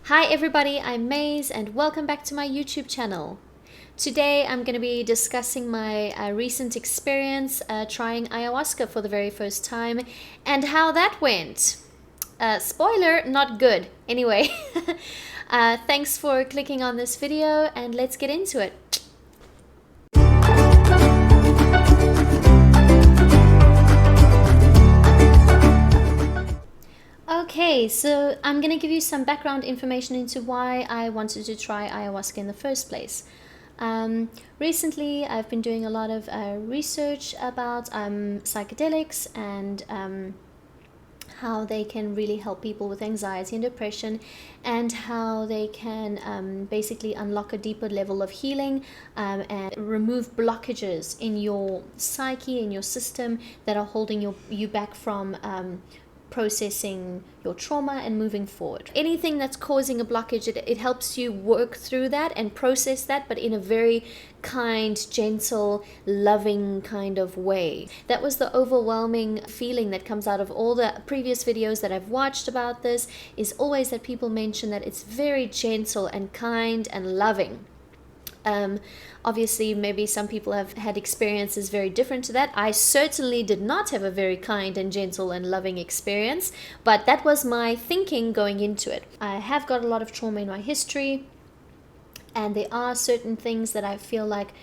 Hi everybody, I'm Maze and welcome back to my YouTube channel. Today I'm going to be discussing my recent experience trying ayahuasca for the very first time and how that went. Spoiler, not good. Anyway, thanks for clicking on this video and let's get into it. Okay, so I'm going to give you some background information into why I wanted to try ayahuasca in the first place. Recently, I've been doing a lot of research about psychedelics and how they can really help people with anxiety and depression, and how they can basically unlock a deeper level of healing and remove blockages in your psyche, in your system, that are holding you back from processing your trauma and moving forward. Anything that's causing a blockage, it helps you work through that and process that, but in a very kind, gentle, loving kind of way. That was the overwhelming feeling that comes out of all the previous videos that I've watched about this, is always that people mention that it's very gentle and kind and loving. Obviously, maybe some people have had experiences very different to that. I certainly did not have a very kind and gentle and loving experience, but that was my thinking going into it. I have got a lot of trauma in my history, and there are certain things that I feel like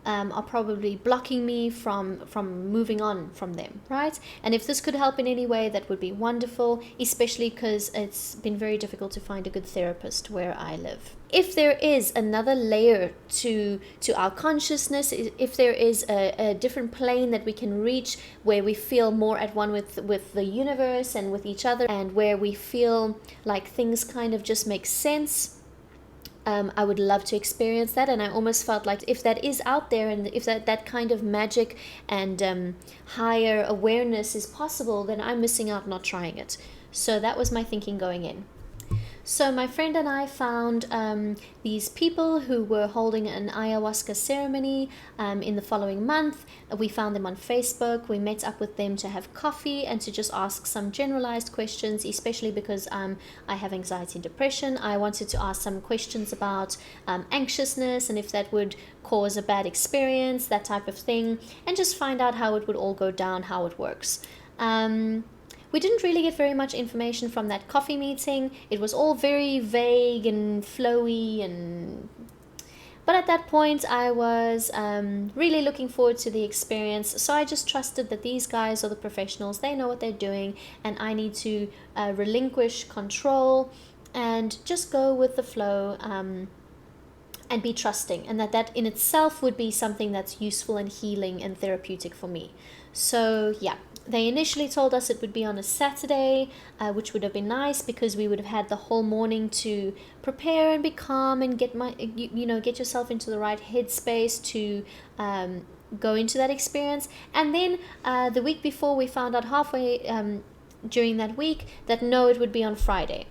are probably blocking me from moving on from them, right? And if this could help in any way, that would be wonderful, especially because it's been very difficult to find a good therapist where I live. If there is another layer to our consciousness, if there is a different plane that we can reach, where we feel more at one with the universe and with each other, and where we feel like things kind of just make sense, I would love to experience that. And I almost felt like if that is out there, and if that kind of magic and higher awareness is possible, then I'm missing out not trying it. So that was my thinking going in. So my friend and I found these people who were holding an ayahuasca ceremony in the following month. We found them on Facebook. We met up with them to have coffee and to just ask some generalized questions, especially because I have anxiety and depression. I wanted to ask some questions about anxiousness and if that would cause a bad experience, that type of thing, and just find out how it would all go down, how it works. We didn't really get very much information from that coffee meeting. It was all very vague and flowy, but at that point I was really looking forward to the experience. So I just trusted that these guys are the professionals, they know what they're doing, and I need to relinquish control and just go with the flow and be trusting, and that in itself would be something that's useful and healing and therapeutic for me. So yeah. They initially told us it would be on a Saturday, which would have been nice because we would have had the whole morning to prepare and be calm and get yourself into the right headspace to go into that experience. And then the week before, we found out halfway during that week that no, it would be on Friday.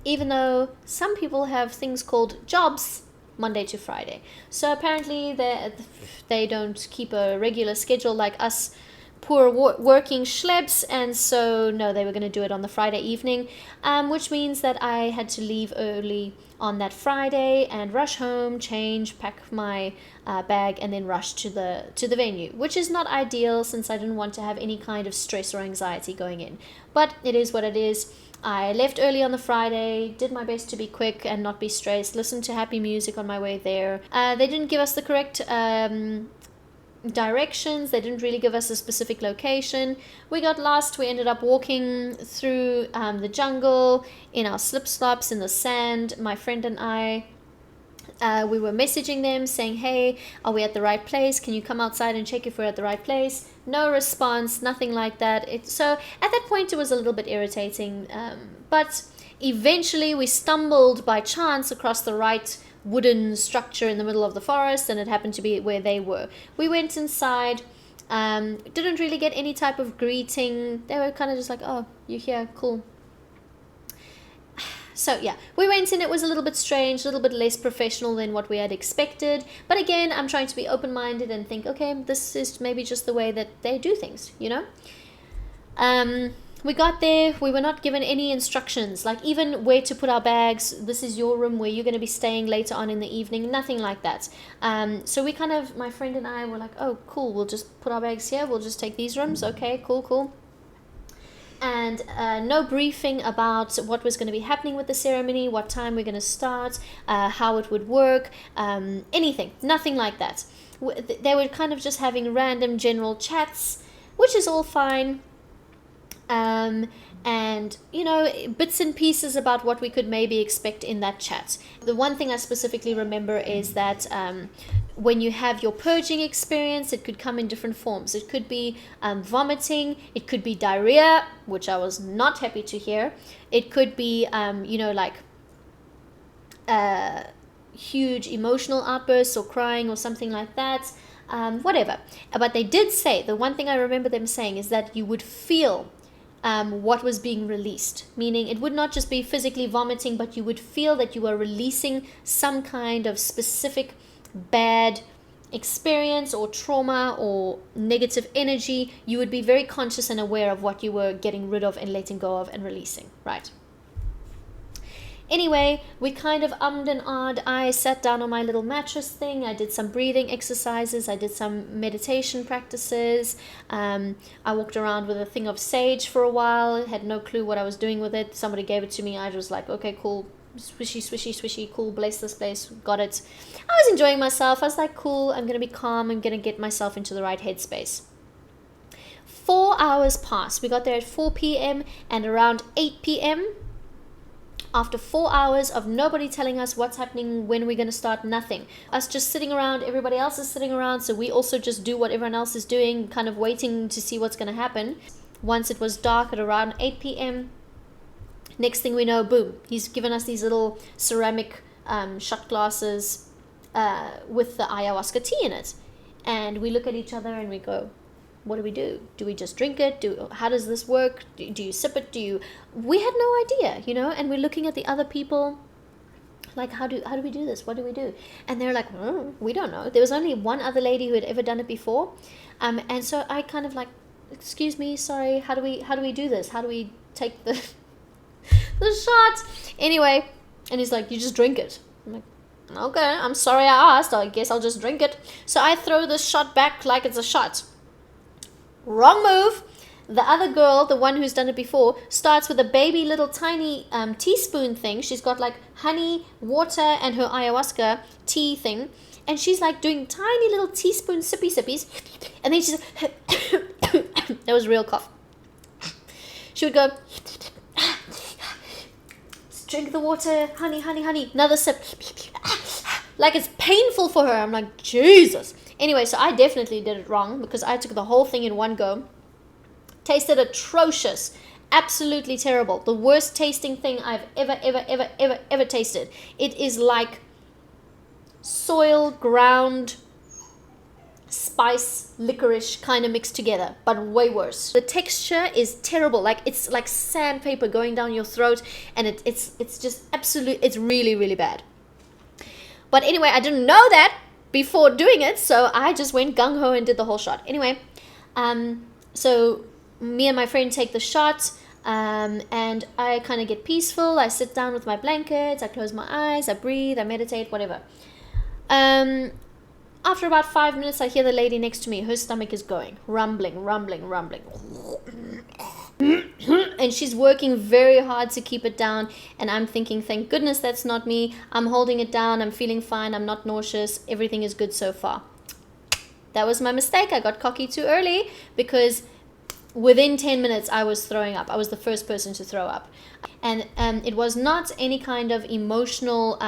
Even though some people have things called jobs Monday to Friday. So apparently they don't keep a regular schedule like us poor working schlebs, and so no, they were going to do it on the Friday evening, which means that I had to leave early on that Friday and rush home, change, pack my bag, and then rush to the venue, which is not ideal since I didn't want to have any kind of stress or anxiety going in, but it is what it is. I left early on the Friday, did my best to be quick and not be stressed, listened to happy music on my way there. They didn't give us the correct directions. They didn't really give us a specific location. We got lost. We ended up walking through the jungle in our slip-slops in the sand. My friend and I, we were messaging them saying, hey, are we at the right place? Can you come outside and check if we're at the right place? No response, nothing like that. So at that point it was a little bit irritating, but eventually we stumbled by chance across the right wooden structure in the middle of the forest, and it happened to be where they were. We went inside, didn't really get any type of greeting. They were kind of just like, oh, you're here, cool. So yeah, we went in. It was a little bit strange, a little bit less professional than what we had expected, but again, I'm trying to be open-minded and think, okay, this is maybe just the way that they do things, you know. We got there, we were not given any instructions, like even where to put our bags. This is your room where you're going to be staying later on in the evening, nothing like that. So we kind of, my friend and I were like, oh cool, we'll just put our bags here, we'll just take these rooms, okay, cool. And no briefing about what was going to be happening with the ceremony, what time we're going to start, how it would work, anything, nothing like that. They were kind of just having random general chats, which is all fine. And bits and pieces about what we could maybe expect in that chat. The one thing I specifically remember is that when you have your purging experience, it could come in different forms. It could be vomiting, it could be diarrhea, which I was not happy to hear. It could be huge emotional outbursts or crying or something like that, whatever. But they did say, the one thing I remember them saying is that you would feel what was being released, meaning it would not just be physically vomiting, but you would feel that you were releasing some kind of specific bad experience or trauma or negative energy. You would be very conscious and aware of what you were getting rid of and letting go of and releasing, right? Anyway, we kind of ummed and ahed. I sat down on my little mattress thing. I did some breathing exercises. I did some meditation practices. I walked around with a thing of sage for a while. Had no clue what I was doing with it. Somebody gave it to me. I was like, okay, cool. Swishy, cool. Bless this place. Got it. I was enjoying myself. I was like, cool. I'm going to be calm. I'm going to get myself into the right headspace. 4 hours passed. We got there at 4 p.m. and around 8 p.m., after 4 hours of nobody telling us what's happening, when we're going to start, nothing. Us just sitting around, everybody else is sitting around, so we also just do what everyone else is doing, kind of waiting to see what's going to happen. Once it was dark at around 8 p.m., next thing we know, boom, he's given us these little ceramic shot glasses with the ayahuasca tea in it. And we look at each other and we go, what do? Do we just drink it? How does this work? Do you sip it? We had no idea, and we're looking at the other people like, how do we do this? What do we do? And they're like, we don't know. There was only one other lady who had ever done it before. And so I kind of like, excuse me, sorry, how do we do this? How do we take the shot? Anyway, and he's like, you just drink it. I'm like, okay, I'm sorry I asked. I guess I'll just drink it. So I throw this shot back like it's a shot. Wrong move. The other girl, the one who's done it before, starts with a baby little tiny teaspoon thing. She's got like honey, water, and her ayahuasca tea thing. And she's like doing tiny little teaspoon sippies. And then she's that was a real cough. She would go, drink the water, honey, another sip. Like it's painful for her. I'm like, Jesus. Anyway, so I definitely did it wrong because I took the whole thing in one go. Tasted atrocious. Absolutely terrible. The worst tasting thing I've ever tasted. It is like soil, ground, spice, licorice kind of mixed together, but way worse. The texture is terrible. Like it's like sandpaper going down your throat, and it's just absolute. It's really, really bad. But anyway, I didn't know that before doing it, so I just went gung-ho and did the whole shot. Anyway, so me and my friend take the shot, and I kind of get peaceful. I sit down with my blankets, I close my eyes, I breathe, I meditate, whatever. After about 5 minutes, I hear the lady next to me. Her stomach is going, rumbling. And she's working very hard to keep it down. And I'm thinking, thank goodness that's not me. I'm holding it down. I'm feeling fine. I'm not nauseous. Everything is good so far. That was my mistake. I got cocky too early because within 10 minutes, I was throwing up. I was the first person to throw up. And it was not any kind of emotional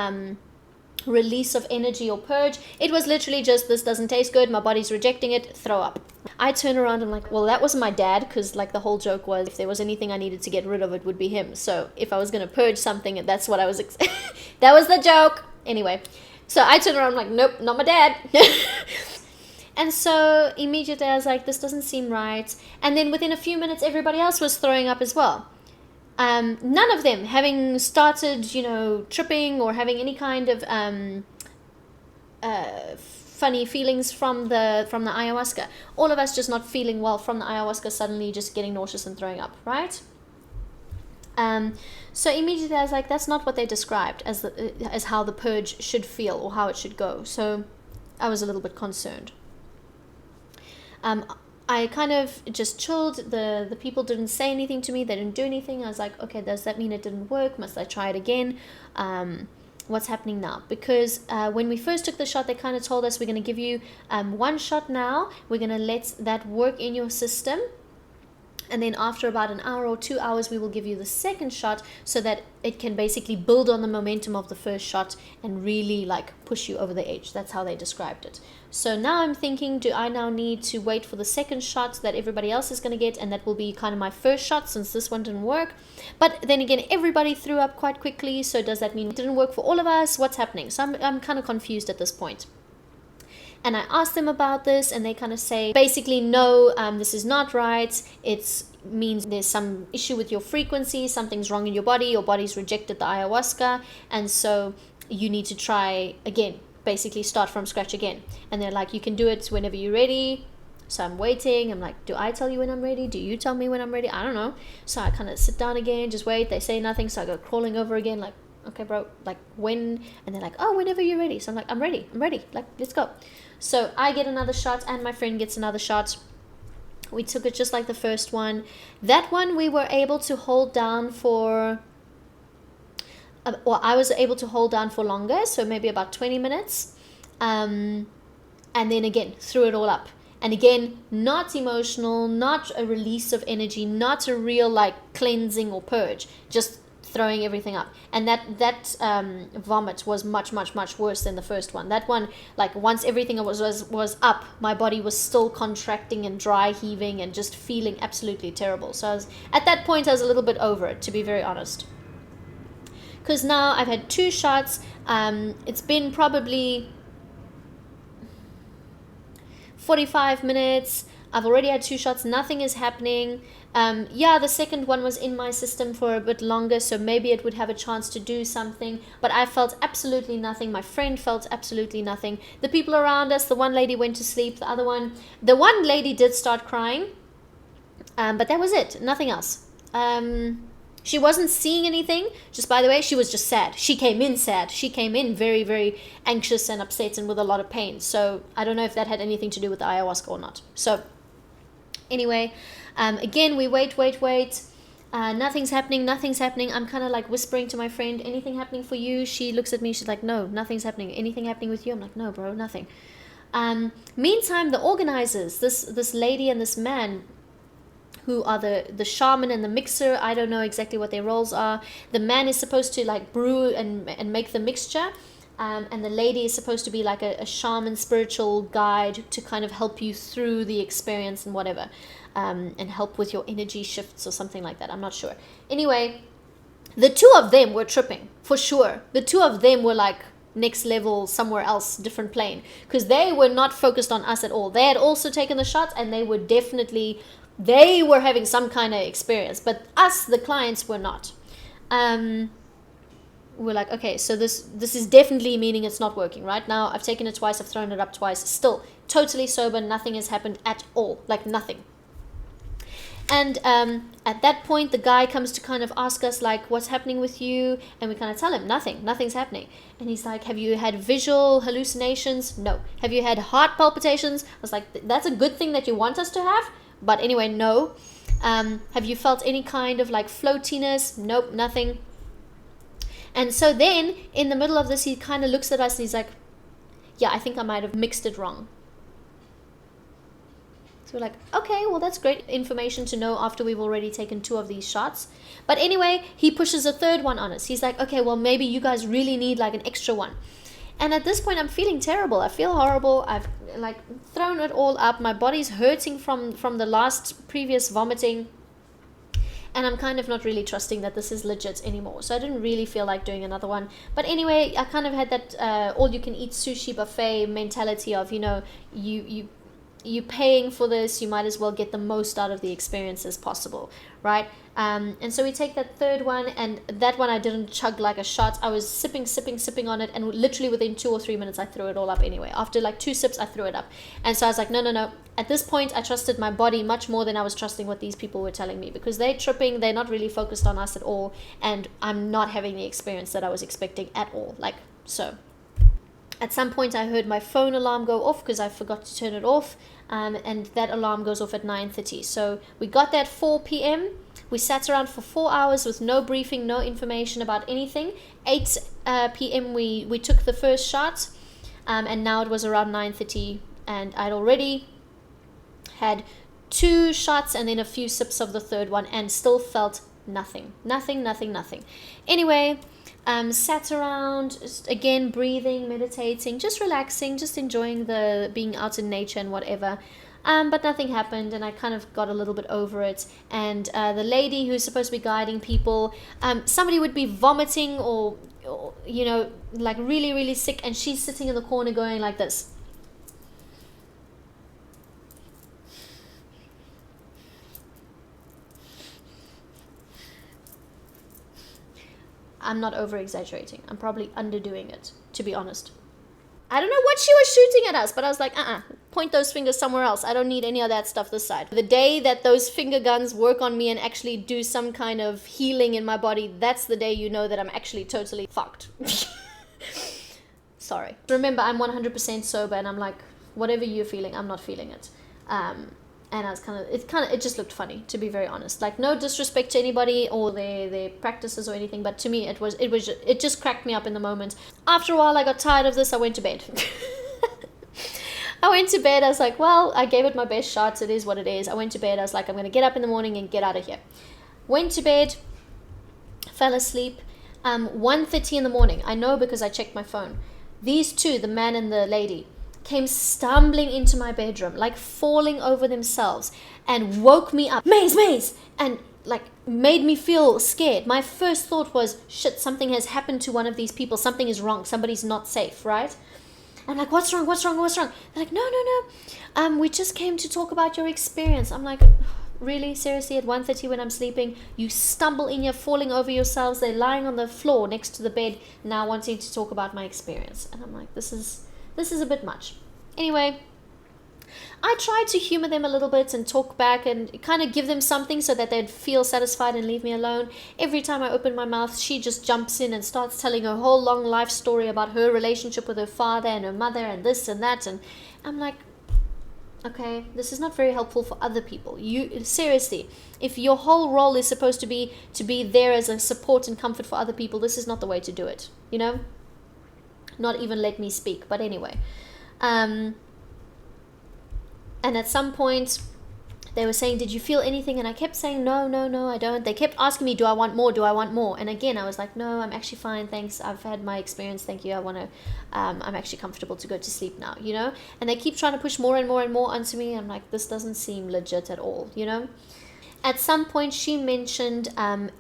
release of energy or purge. It was literally just, this doesn't taste good, my body's rejecting it, throw up. I turn around and I'm like, well, that wasn't my dad, because like the whole joke was if there was anything I needed to get rid of, it would be him. So if I was going to purge something, that's what I was that was the joke. Anyway, so I turn around, I'm like, nope, not my dad. And so immediately I was like, this doesn't seem right. And then within a few minutes, everybody else was throwing up as well. None of them having started, tripping or having any kind of funny feelings from the ayahuasca. All of us just not feeling well from the ayahuasca, suddenly just getting nauseous and throwing up, right? So immediately I was like, that's not what they described as how the purge should feel or how it should go. So I was a little bit concerned. I kind of just chilled. The people didn't say anything to me. They didn't do anything. I was like, okay, does that mean it didn't work? Must I try it again? What's happening now? Because when we first took the shot, they kind of told us, we're going to give you one shot now. We're going to let that work in your system. And then after about an hour or 2 hours, we will give you the second shot so that it can basically build on the momentum of the first shot and really like push you over the edge. That's how they described it. So now I'm thinking, do I now need to wait for the second shot that everybody else is going to get? And that will be kind of my first shot since this one didn't work. But then again, everybody threw up quite quickly. So does that mean it didn't work for all of us? What's happening? So I'm kind of confused at this point. And I asked them about this, and they kind of say, basically, no, this is not right. It means there's some issue with your frequency. Something's wrong in your body. Your body's rejected the ayahuasca. And so you need to try again, basically start from scratch again. And they're like, you can do it whenever you're ready. So I'm waiting. I'm like, do I tell you when I'm ready? Do you tell me when I'm ready? I don't know. So I kind of sit down again, just wait. They say nothing. So I go crawling over again, like, okay, bro, like when? And they're like, oh, whenever you're ready. So I'm like, I'm ready. Like, let's go. So I get another shot and my friend gets another shot. We took it just like the first one. That one we were able to hold down for, or I was able to hold down for longer, so maybe about 20 minutes. And then again, threw it all up. And again, not emotional, not a release of energy, not a real like cleansing or purge, just throwing everything up. And that vomit was much worse than the first one. That one, like once everything was up, my body was still contracting and dry heaving and just feeling absolutely terrible. So at that point I was a little bit over it, to be very honest, because now I've had 2 shots. It's been probably 45 minutes. I've already had 2 shots. Nothing is happening. The second one was in my system for a bit longer, so maybe it would have a chance to do something. But I felt absolutely nothing. My friend felt absolutely nothing. The people around us, the one lady went to sleep. The one lady did start crying. But that was it. Nothing else. She wasn't seeing anything. Just by the way, she was just sad. She came in sad. She came in very, very anxious and upset and with a lot of pain. So I don't know if that had anything to do with the ayahuasca or not. So anyway, again, we wait. Nothing's happening. I'm kind of like whispering to my friend, anything happening for you? She looks at me. She's like, no, nothing's happening. Anything happening with you? I'm like, no, bro, nothing. Meantime, the organizers, this lady and this man, who are the shaman and the mixer, I don't know exactly what their roles are. The man is supposed to like brew and make the mixture. And the lady is supposed to be like a shaman spiritual guide to kind of help you through the experience and whatever, and help with your energy shifts or something like that. I'm not sure. Anyway, the 2 of them were tripping, for sure. The 2 of them were like next level, somewhere else, different plane, because they were not focused on us at all. They had also taken the shots and they were having some kind of experience, but us, the clients, were not. We're like, okay, so this is definitely meaning it's not working. Right now I've taken it twice, I've thrown it up twice, still totally sober, nothing has happened at all, like nothing. And at that point the guy comes to kind of ask us like, what's happening with you? And we kind of tell him nothing's happening. And he's like, have you had visual hallucinations? No. Have you had heart palpitations? I was like, that's a good thing that you want us to have, but anyway, no. Have you felt any kind of like floatiness? Nope, nothing. And so then, in the middle of this, he kind of looks at us and he's like, yeah, I think I might have mixed it wrong. So we're like, okay, well, that's great information to know after we've already taken 2 of these shots. But anyway, he pushes a 3rd one on us. He's like, okay, well, maybe you guys really need like an extra one. And at this point, I'm feeling terrible. I feel horrible. I've like thrown it all up. My body's hurting from the previous vomiting. And I'm kind of not really trusting that this is legit anymore. So I didn't really feel like doing another one. But anyway, I kind of had that all-you-can-eat sushi buffet mentality of, you you're paying for this, you might as well get the most out of the experience as possible, right? And so we take that third one, and that one I didn't chug like a shot. I was sipping on it, and literally within 2 or 3 minutes I threw it all up anyway. After like 2 sips I threw it up. And so I was like, no. At this point I trusted my body much more than I was trusting what these people were telling me, because they're tripping, they're not really focused on us at all, and I'm not having the experience that I was expecting at all. Like, so at some point I heard my phone alarm go off because I forgot to turn it off, and that alarm goes off at 9:30. So we got there at 4 p.m. We sat around for 4 hours with no briefing, no information about anything. 8 p.m. we took the first shot, and now it was around 9:30, and I'd already had 2 shots and then a few sips of the third one, and still felt nothing. Anyway, sat around, just again breathing, meditating, just relaxing, just enjoying the being out in nature and whatever. But nothing happened, and I kind of got a little bit over it. And the lady who's supposed to be guiding people, somebody would be vomiting or like really, really sick, and she's sitting in the corner going like this. I'm not over-exaggerating. I'm probably underdoing it, to be honest. I don't know what she was shooting at us, but I was like, point those fingers somewhere else. I don't need any of that stuff this side. The day that those finger guns work on me and actually do some kind of healing in my body, that's the day you know that I'm actually totally fucked. Sorry. Remember, I'm 100% sober, and I'm like, whatever you're feeling, I'm not feeling it. And I was it just looked funny, to be very honest. Like, no disrespect to anybody or their practices or anything, but to me it just cracked me up in the moment. After a while I got tired of this. I went to bed. I was like, well, I gave it my best shots, it is what it is. I went to bed. I was like, I'm gonna get up in the morning and get out of here. Went to bed, fell asleep. 1:30 in the morning, I know because I checked my phone, these two, the man and the lady, came stumbling into my bedroom, like falling over themselves, and woke me up. Maze, and like made me feel scared. My first thought was, shit, something has happened to one of these people. Something is wrong. Somebody's not safe, right? I'm like, what's wrong? They're like, no. We just came to talk about your experience. I'm like, really? Seriously? At 1:30 when I'm sleeping, you stumble in here, falling over yourselves. They're lying on the floor next to the bed, now wanting to talk about my experience. And I'm like, this is a bit much. Anyway, I tried to humor them a little bit and talk back and kind of give them something so that they'd feel satisfied and leave me alone. Every time I open my mouth, she just jumps in and starts telling her whole long life story about her relationship with her father and her mother and this and that. And I'm like, okay, this is not very helpful for other people. You seriously, if your whole role is supposed to be there as a support and comfort for other people, this is not the way to do it, Not even let me speak. But anyway, and at some point they were saying, did you feel anything? And I kept saying, no, I don't. They kept asking me, do I want more? And again, I was like, no, I'm actually fine, thanks. I've had my experience, thank you. I'm actually comfortable to go to sleep now, And they keep trying to push more and more and more onto me. I'm like, this doesn't seem legit at all, At some point she mentioned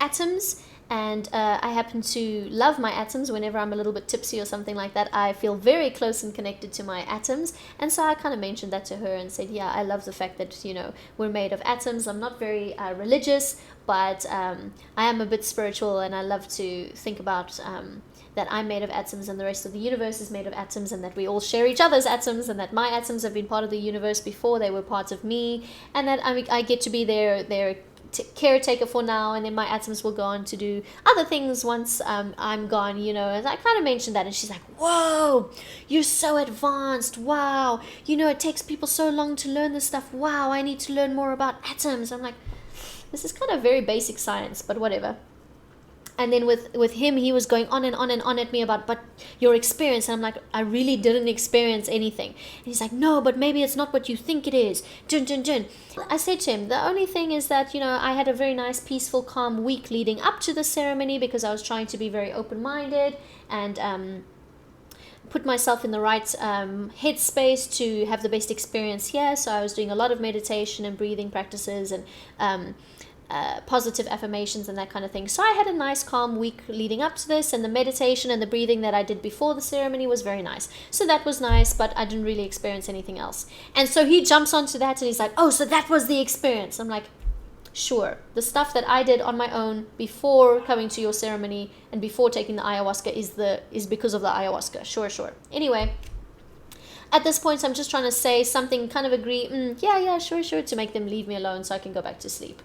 atoms. And I happen to love my atoms. Whenever I'm a little bit tipsy or something like that, I feel very close and connected to my atoms. And so I kind of mentioned that to her and said, yeah, I love the fact that, we're made of atoms. I'm not very religious, but I am a bit spiritual, and I love to think about that I'm made of atoms and the rest of the universe is made of atoms, and that we all share each other's atoms, and that my atoms have been part of the universe before they were part of me, and that I get to be their caretaker for now, and then my atoms will go on to do other things once I'm gone, and I kind of mentioned that, and she's like, whoa, you're so advanced, wow, it takes people so long to learn this stuff, wow, I need to learn more about atoms. I'm like, this is kind of very basic science, but whatever. And then with him, he was going on and on and on at me about, but your experience. And I'm like, I really didn't experience anything. And he's like, no, but maybe it's not what you think it is. Jun. I said to him, the only thing is that, I had a very nice, peaceful, calm week leading up to the ceremony, because I was trying to be very open-minded and put myself in the right headspace to have the best experience here. So I was doing a lot of meditation and breathing practices and positive affirmations and that kind of thing. So I had a nice calm week leading up to this, and the meditation and the breathing that I did before the ceremony was very nice. So that was nice, but I didn't really experience anything else. And so he jumps onto that and he's like, oh, so that was the experience. I'm like, sure. The stuff that I did on my own before coming to your ceremony and before taking the ayahuasca is because of the ayahuasca. Sure. Anyway, at this point, I'm just trying to say something, kind of agree, yeah, sure, to make them leave me alone so I can go back to sleep.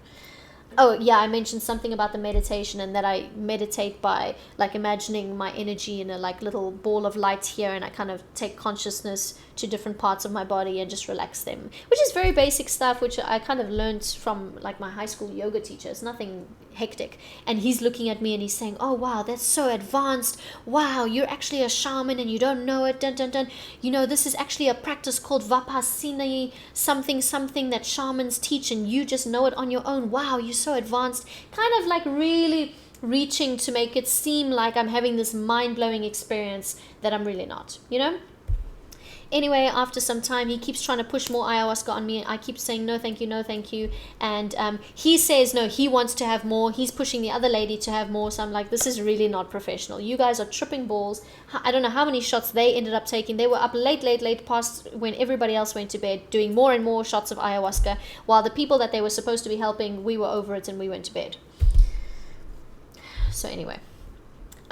Oh, yeah, I mentioned something about the meditation, and that I meditate by like imagining my energy in a like little ball of light here, and I kind of take consciousness to different parts of my body and just relax them, which is very basic stuff, which I kind of learned from like my high school yoga teacher. It's nothing hectic. And he's looking at me and he's saying, oh, wow, that's so advanced. Wow, you're actually a shaman and you don't know it. Dun, dun, dun. You know, this is actually a practice called Vipassana, something that shamans teach, and you just know it on your own. Wow, you're so advanced. Kind of like really reaching to make it seem like I'm having this mind-blowing experience that I'm really not, you know? Anyway, after some time, he keeps trying to push more ayahuasca on me. I keep saying, no, thank you. And he says, no, he wants to have more. He's pushing the other lady to have more. So I'm like, this is really not professional. You guys are tripping balls. I don't know how many shots they ended up taking. They were up late past when everybody else went to bed, doing more and more shots of ayahuasca, while the people that they were supposed to be helping, we were over it and we went to bed. So anyway.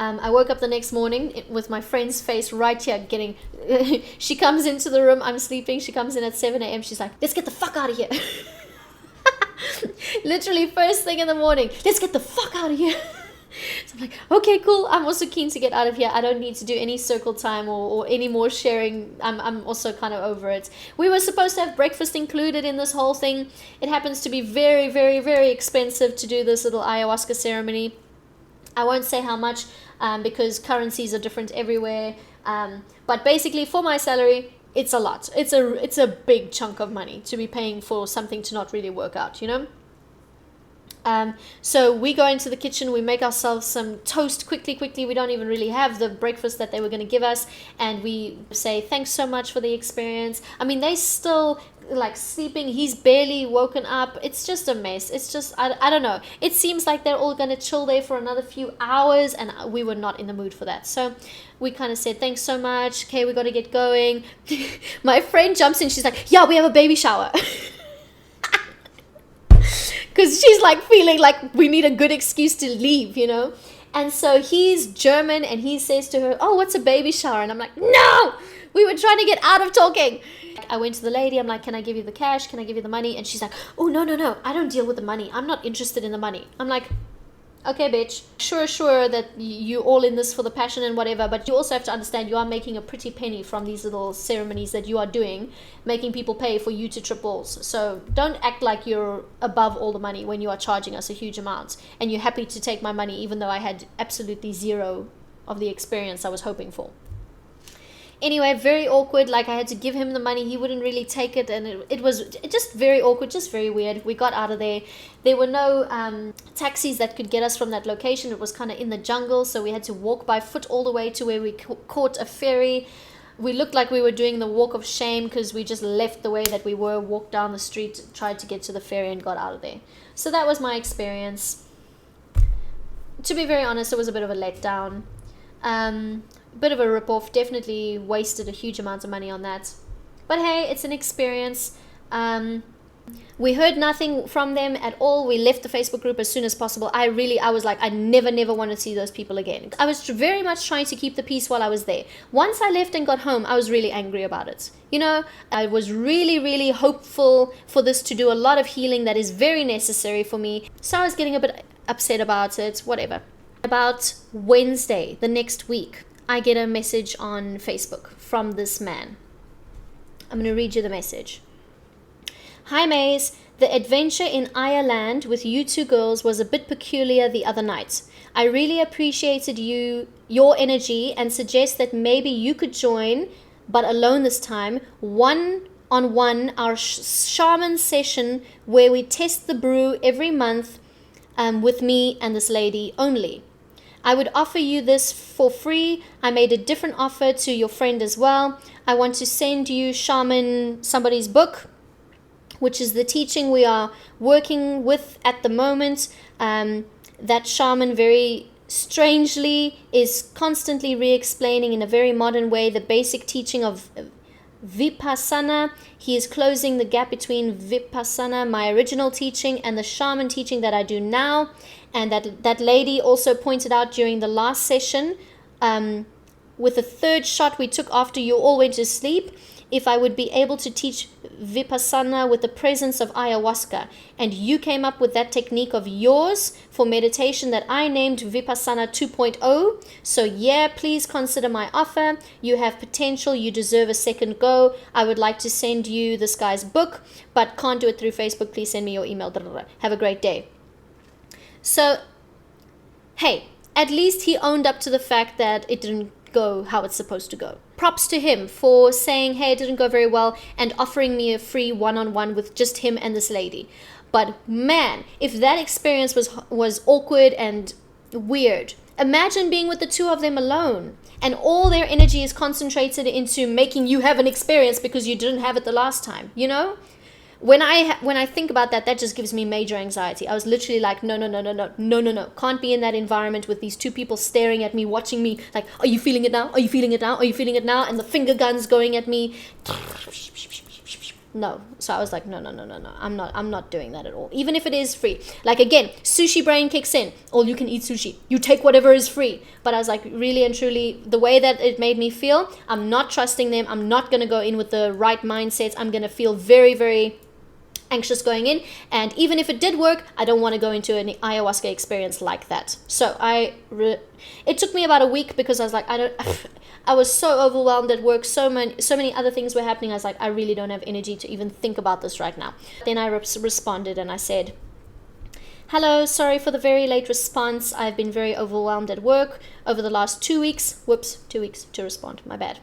I woke up the next morning with my friend's face right here getting... she comes into the room, I'm sleeping, she comes in at 7 a.m. She's like, let's get the fuck out of here. Literally first thing in the morning, let's get the fuck out of here. So I'm like, okay, cool. I'm also keen to get out of here. I don't need to do any circle time or any more sharing. I'm also kind of over it. We were supposed to have breakfast included in this whole thing. It happens to be very, very, very expensive to do this little ayahuasca ceremony. I won't say how much because currencies are different everywhere. But basically, for my salary, it's a lot. It's a big chunk of money to be paying for something to not really work out, you know? So we go into the kitchen, we make ourselves some toast quickly. We don't even really have the breakfast that they were going to give us. And we say, thanks so much for the experience. I mean, they still... like sleeping, he's barely woken up. It's just a mess. It's just I don't know, it seems like they're all gonna chill there for another few hours, and we were not in the mood for that. So we kind of said, thanks so much, okay, we got to get going. My friend jumps in, she's like, yeah, we have a baby shower. Because she's like feeling like we need a good excuse to leave, you know. And so he's German and he says to her, oh, what's a baby shower? And I'm like, no, we were trying to get out of talking. I went to the lady, I'm like, can I give you the cash? Can I give you the money? And she's like, oh, no, I don't deal with the money. I'm not interested in the money. I'm like, okay, bitch, sure that you're all in this for the passion and whatever, but you also have to understand you are making a pretty penny from these little ceremonies that you are doing, making people pay for you to trip balls. So don't act like you're above all the money when you are charging us a huge amount and you're happy to take my money even though I had absolutely zero of the experience I was hoping for. Anyway, very awkward. Like I had to give him the money. He wouldn't really take it. And it was just very awkward, just very weird. We got out of there. There were no taxis that could get us from that location. It was kind of in the jungle. So we had to walk by foot all the way to where we caught a ferry. We looked like we were doing the walk of shame because we just left the way that we were, walked down the street, tried to get to the ferry and got out of there. So that was my experience. To be very honest, it was a bit of a letdown. Bit of a rip-off, definitely wasted a huge amount of money on that. But hey, it's an experience. We heard nothing from them at all. We left the Facebook group as soon as possible. I was like, I never want to see those people again. I was very much trying to keep the peace while I was there. Once I left and got home, I was really angry about it. You know, I was really hopeful for this to do a lot of healing that is very necessary for me. So I was getting a bit upset about it, whatever. About Wednesday, the next week, I get a message on Facebook from this man. I'm going to read you the message. Hi Maze, the adventure in Ireland with you two girls was a bit peculiar the other night. I really appreciated your energy and suggest that maybe you could join, but alone this time, one-on-one our shaman session where we test the brew every month with me and this lady only. I would offer you this for free. I made a different offer to your friend as well. I want to send you shaman somebody's book which is the teaching we are working with at the moment. That shaman very strangely is constantly re-explaining in a very modern way the basic teaching of Vipassana. He is closing the gap between Vipassana, my original teaching, and the shaman teaching that I do now. And that lady also pointed out during the last session, with the third shot we took after you all went to sleep, if I would be able to teach Vipassana with the presence of Ayahuasca. And you came up with that technique of yours for meditation that I named Vipassana 2.0. So yeah, please consider my offer. You have potential. You deserve a second go. I would like to send you this guy's book, but can't do it through Facebook. Please send me your email. Have a great day. So, hey, at least he owned up to the fact that it didn't go how it's supposed to go. Props to him for saying, hey, it didn't go very well, and offering me a free one-on-one with just him and this lady. But man, if that experience was awkward and weird, imagine being with the two of them alone, and all their energy is concentrated into making you have an experience because you didn't have it the last time, you know? When I think about that, that just gives me major anxiety. I was literally like, no. Can't be in that environment with these two people staring at me, watching me like, are you feeling it now? Are you feeling it now? Are you feeling it now? And the finger guns going at me. No. So I was like, no. I'm not doing that at all. Even if it is free. Like again, sushi brain kicks in. All you can eat sushi. You take whatever is free. But I was like, really and truly, the way that it made me feel, I'm not trusting them. I'm not going to go in with the right mindset. I'm going to feel very, very anxious going in, and even if it did work, I don't want to go into an ayahuasca experience like that. So it took me about a week because I was like, I was so overwhelmed at work, so many other things were happening. I was like, I really don't have energy to even think about this right now. Then I responded and I said, hello, sorry for the very late response. I've been very overwhelmed at work over the last 2 weeks. Whoops, 2 weeks to respond, my bad.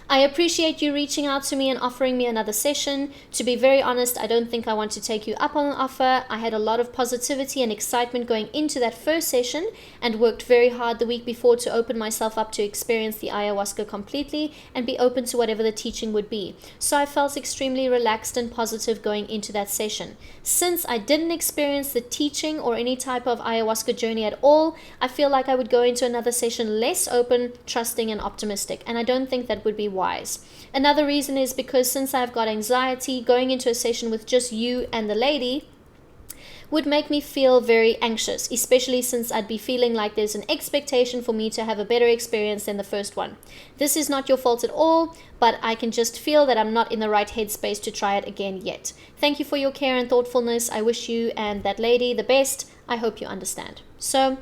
I appreciate you reaching out to me and offering me another session. To be very honest, I don't think I want to take you up on an offer. I had a lot of positivity and excitement going into that first session and worked very hard the week before to open myself up to experience the ayahuasca completely and be open to whatever the teaching would be. So I felt extremely relaxed and positive going into that session. Since I didn't experience the teaching or any type of ayahuasca journey at all, I feel like I would go into another session less open, trusting, and optimistic. And I don't think that would be wise. Another reason is because since I've got anxiety, going into a session with just you and the lady would make me feel very anxious, especially since I'd be feeling like there's an expectation for me to have a better experience than the first one. This is not your fault at all, but I can just feel that I'm not in the right headspace to try it again yet. Thank you for your care and thoughtfulness. I wish you and that lady the best. I hope you understand. So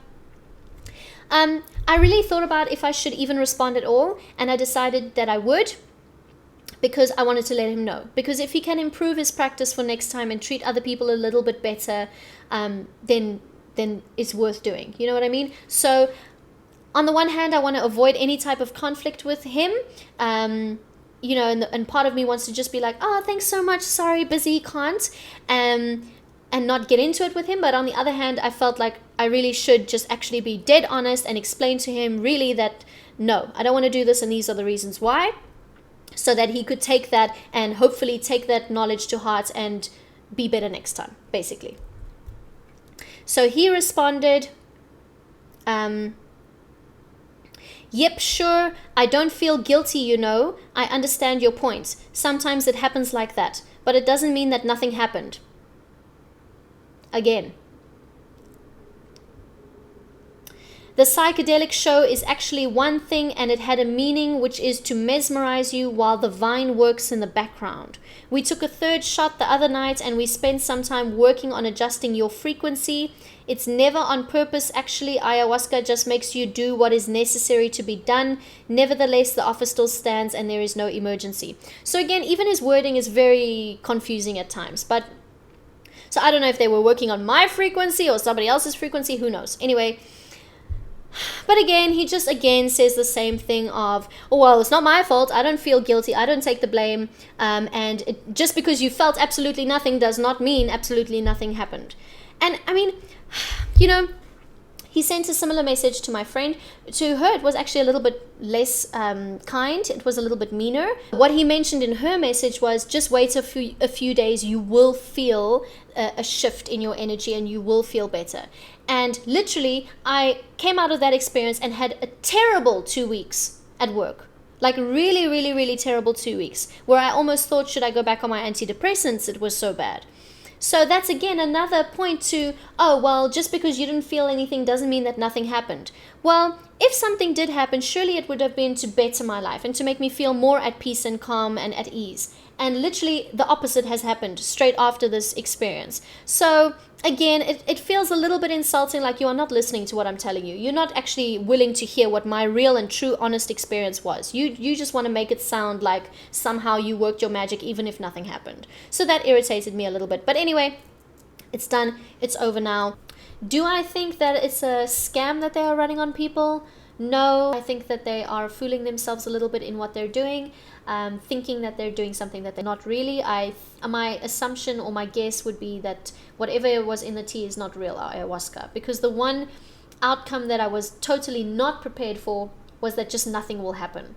I really thought about if I should even respond at all, and I decided that I would, because I wanted to let him know. Because if he can improve his practice for next time and treat other people a little bit better, then it's worth doing. You know what I mean? So on the one hand, I want to avoid any type of conflict with him. You know, and part of me wants to just be like, oh, thanks so much, sorry, busy, can't. And not get into it with him. But on the other hand, I felt like I really should just actually be dead honest and explain to him really that, no, I don't want to do this and these are the reasons why, so that he could take that and hopefully take that knowledge to heart and be better next time, basically. So he responded, yep, sure, I don't feel guilty, you know. I understand your point. Sometimes it happens like that, but it doesn't mean that nothing happened. Again, the psychedelic show is actually one thing, and it had a meaning, which is to mesmerize you while the vine works in the background. We took a third shot the other night and we spent some time working on adjusting your frequency. It's never on purpose, actually. Ayahuasca just makes you do what is necessary to be done. Nevertheless, the offer still stands and there is no emergency. So again, even his wording is very confusing at times, but so I don't know if they were working on my frequency or somebody else's frequency, who knows. Anyway, but again, he just again says the same thing of, oh, well, it's not my fault. I don't feel guilty. I don't take the blame. Just because you felt absolutely nothing does not mean absolutely nothing happened. And I mean, you know, He sent a similar message to my friend. To her, it was actually a little bit less kind. It was a little bit meaner. What he mentioned in her message was, just wait a few days, you will feel a shift in your energy and you will feel better. And literally, I came out of that experience and had a terrible 2 weeks at work. Like really, really, really terrible 2 weeks, where I almost thought, should I go back on my antidepressants? It was so bad. So that's again another point to, oh, well, just because you didn't feel anything doesn't mean that nothing happened. Well, if something did happen, surely it would have been to better my life and to make me feel more at peace and calm and at ease. And literally the opposite has happened straight after this experience. So again, it feels a little bit insulting, like you are not listening to what I'm telling you. You're not actually willing to hear what my real and true honest experience was. You just want to make it sound like somehow you worked your magic even if nothing happened. So that irritated me a little bit. But anyway, it's done. It's over now. Do I think that it's a scam that they are running on people? No, I think that they are fooling themselves a little bit in what they're doing, thinking that they're doing something that they're not really. My assumption or my guess would be that whatever was in the tea is not real ayahuasca, because the one outcome that I was totally not prepared for was that just nothing will happen.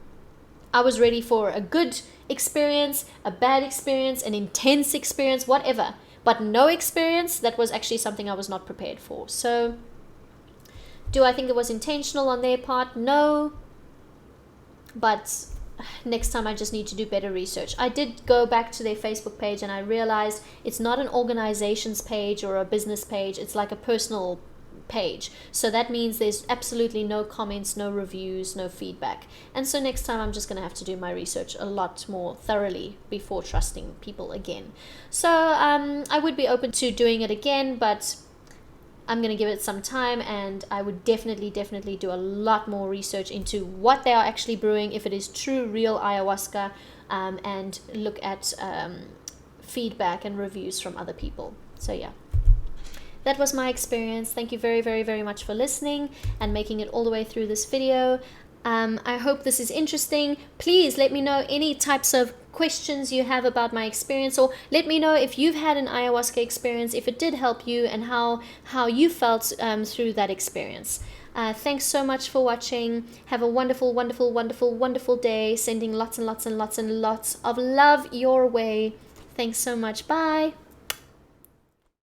I was ready for a good experience, a bad experience, an intense experience, whatever, but no experience. That was actually something I was not prepared for. So do I think it was intentional on their part? No. But next time I just need to do better research. I did go back to their Facebook page and I realized it's not an organization's page or a business page. It's like a personal page. So that means there's absolutely no comments, no reviews, no feedback. And so next time I'm just going to have to do my research a lot more thoroughly before trusting people again. So I would be open to doing it again, but I'm going to give it some time, and I would definitely do a lot more research into what they are actually brewing, if it is true, real ayahuasca, and look at feedback and reviews from other people. So yeah, that was my experience. Thank you very, very, very much for listening and making it all the way through this video. I hope this is interesting. Please let me know any types of questions you have about my experience, or let me know if you've had an ayahuasca experience, if it did help you, and how you felt through that experience. Thanks so much for watching. Have a wonderful, wonderful, wonderful, wonderful day. Sending lots and lots and lots and lots of love your way. Thanks so much. Bye.